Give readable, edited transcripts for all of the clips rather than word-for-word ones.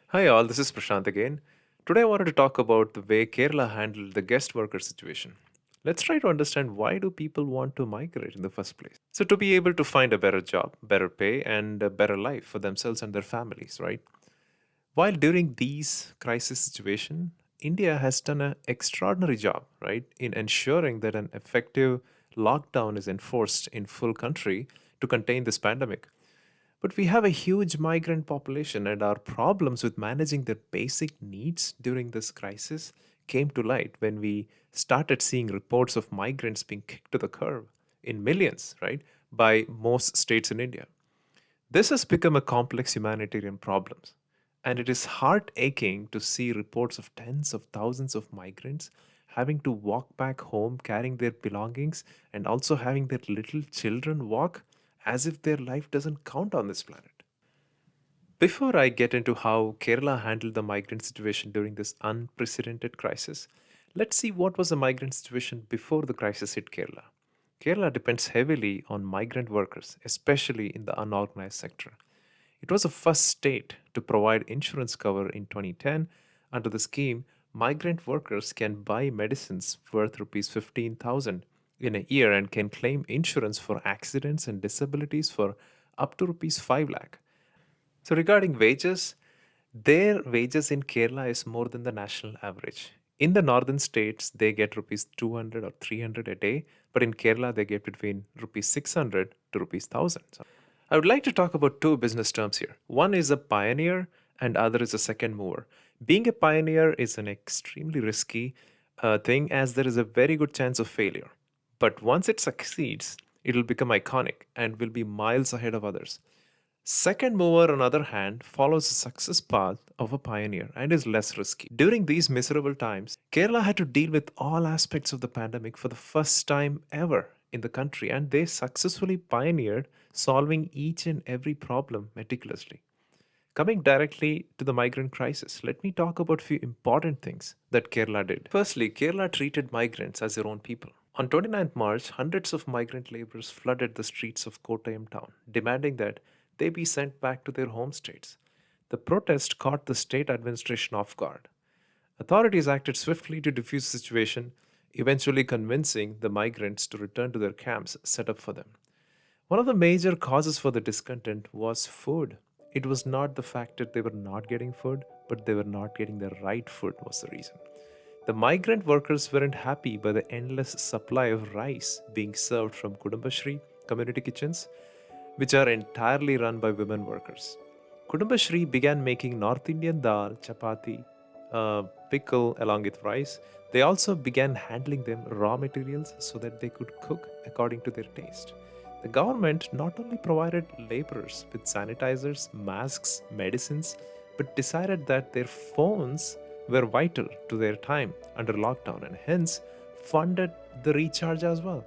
Hi, all. This is Prashant again. Today, I wanted to talk about the way Kerala handled the guest worker situation. Let's try to understand why do people want to migrate in the first place. So, to be able to find a better job, better pay, and a better life for themselves and their families, right? While during these crisis situation, India has done an extraordinary job, right, in ensuring that an effective lockdown is enforced in full country to contain this pandemic. But we have a huge migrant population, and our problems with managing their basic needs during this crisis came to light when we started seeing reports of migrants being kicked to the curb in millions, right, by most states in India. This has become a complex humanitarian problem, and it is heart aching to see reports of tens of thousands of migrants having to walk back home carrying their belongings and also having their little children walk as if their life doesn't count on this planet. Before I get into how Kerala handled the migrant situation during this unprecedented crisis, let's see what was the migrant situation before the crisis hit Kerala. Kerala depends heavily on migrant workers, especially in the unorganized sector. It was the first state to provide insurance cover in 2010. Under the scheme, migrant workers can buy medicines worth rupees 15,000 in a year and can claim insurance for accidents and disabilities for up to rupees 5 lakh. So regarding wages, their wages in Kerala is more than the national average. In the northern states, they get rupees 200 or 300 a day, but in Kerala, they get between rupees 600 to rupees 1000. So I would like to talk about two business terms here. One is a pioneer, and other is a second mover. Being a pioneer is an extremely risky thing, as there is a very good chance of failure. But once it succeeds, it will become iconic and will be miles ahead of others. Second mover, on the other hand, follows the success path of a pioneer and is less risky. During these miserable times, Kerala had to deal with all aspects of the pandemic for the first time ever in the country, and they successfully pioneered solving each and every problem meticulously. Coming directly to the migrant crisis, let me talk about few important things that Kerala did. Firstly, Kerala treated migrants as their own people. On 29th March, hundreds of migrant laborers flooded the streets of Kottayam town, demanding that they be sent back to their home states. The protest caught the state administration off guard. Authorities acted swiftly to defuse the situation, eventually convincing the migrants to return to their camps set up for them. One of the major causes for the discontent was food. It was not the fact that they were not getting food, but they were not getting the right food was the reason. The migrant workers weren't happy by the endless supply of rice being served from Kudumbashri community kitchens, which are entirely run by women workers. Kudumbashri began making North Indian dal, chapati, pickle along with rice. They also began handling them raw materials so that they could cook according to their taste. The government not only provided laborers with sanitizers, masks, medicines, but decided that their phones were vital to their time under lockdown and hence funded the recharge as well.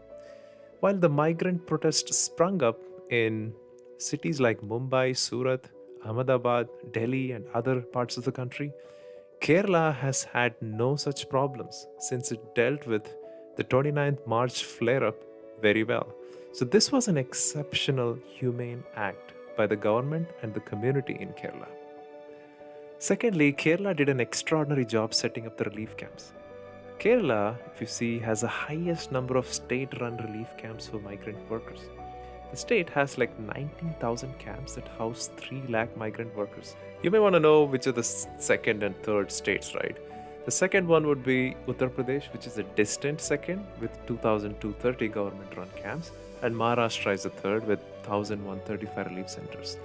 While the migrant protest sprung up in cities like Mumbai, Surat, Ahmedabad, Delhi, and other parts of the country, Kerala has had no such problems since it dealt with the 29th March flare up very well. So, this was an exceptional humane act by the government and the community in Kerala. Secondly, Kerala did an extraordinary job setting up the relief camps. Kerala, if you see, has the highest number of state run relief camps for migrant workers. The state has like 19,000 camps that house 3 lakh migrant workers. You may want to know which are the second and third states, right? The second one would be Uttar Pradesh, which is a distant second with 2,230 government run camps, and Maharashtra is the third with 1,135 relief centers.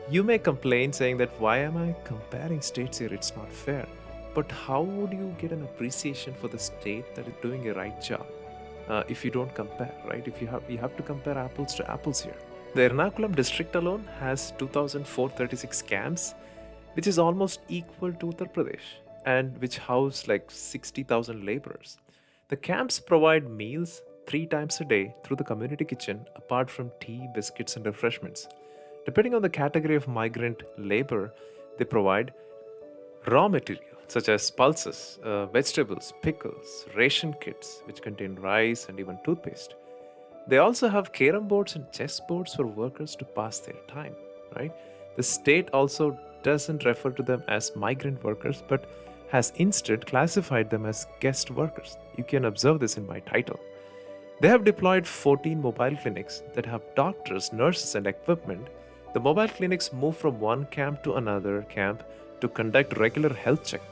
You may complain saying that why am I comparing states here? It's not fair. But how would you get an appreciation for the state that is doing a right job if you don't compare, right? If you have to compare apples to apples here. The Ernakulam district alone has 2,436 camps, which is almost equal to Uttar Pradesh, and which house like 60,000 laborers. The camps provide meals 3 times a day through the community kitchen, apart from tea, biscuits, and refreshments. Depending on the category of migrant labor, they provide raw material such as pulses, vegetables, pickles, ration kits, which contain rice and even toothpaste. They also have carom boards and chess boards for workers to pass their time, right? The state also doesn't refer to them as migrant workers but has instead classified them as guest workers. You can observe this in my title. They have deployed 14 mobile clinics that have doctors, nurses, and equipment. The mobile clinics move from one camp to another camp to conduct regular health checks.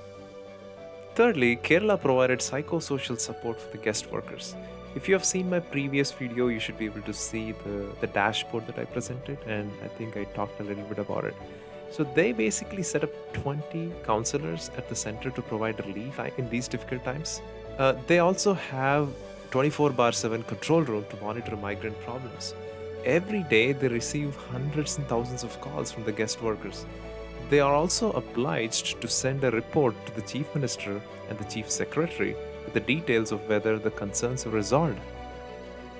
Thirdly, Kerala provided psychosocial support for the guest workers. If you have seen my previous video, you should be able to see the dashboard that I presented, and I think I talked a little bit about it. So, they basically set up 20 counselors at the center to provide relief in these difficult times. They also have 24/7 control room to monitor migrant problems. Every day, they receive hundreds and thousands of calls from the guest workers. They are also obliged to send a report to the Chief Minister and the Chief Secretary with the details of whether the concerns are resolved.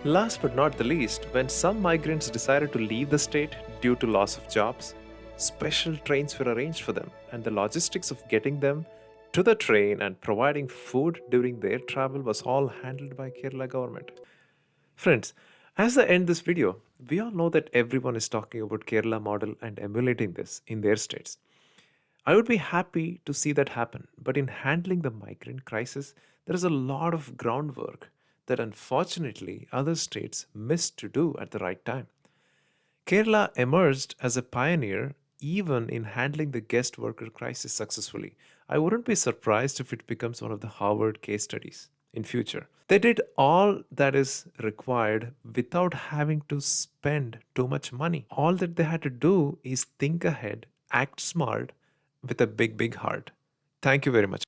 Last but not the least, when some migrants decided to leave the state due to loss of jobs, special trains were arranged for them, and the logistics of getting them to the train and providing food during their travel was all handled by Kerala government. Friends, as I end this video, we all know that everyone is talking about Kerala model and emulating this in their states. I would be happy to see that happen, but in handling the migrant crisis, there is a lot of groundwork that unfortunately other states missed to do at the right time. Kerala emerged as a pioneer even in handling the guest worker crisis successfully. I wouldn't be surprised if it becomes one of the Harvard case studies in future. They did all that is required without having to spend too much money. All that they had to do is think ahead, act smart with a big heart. Thank you very much.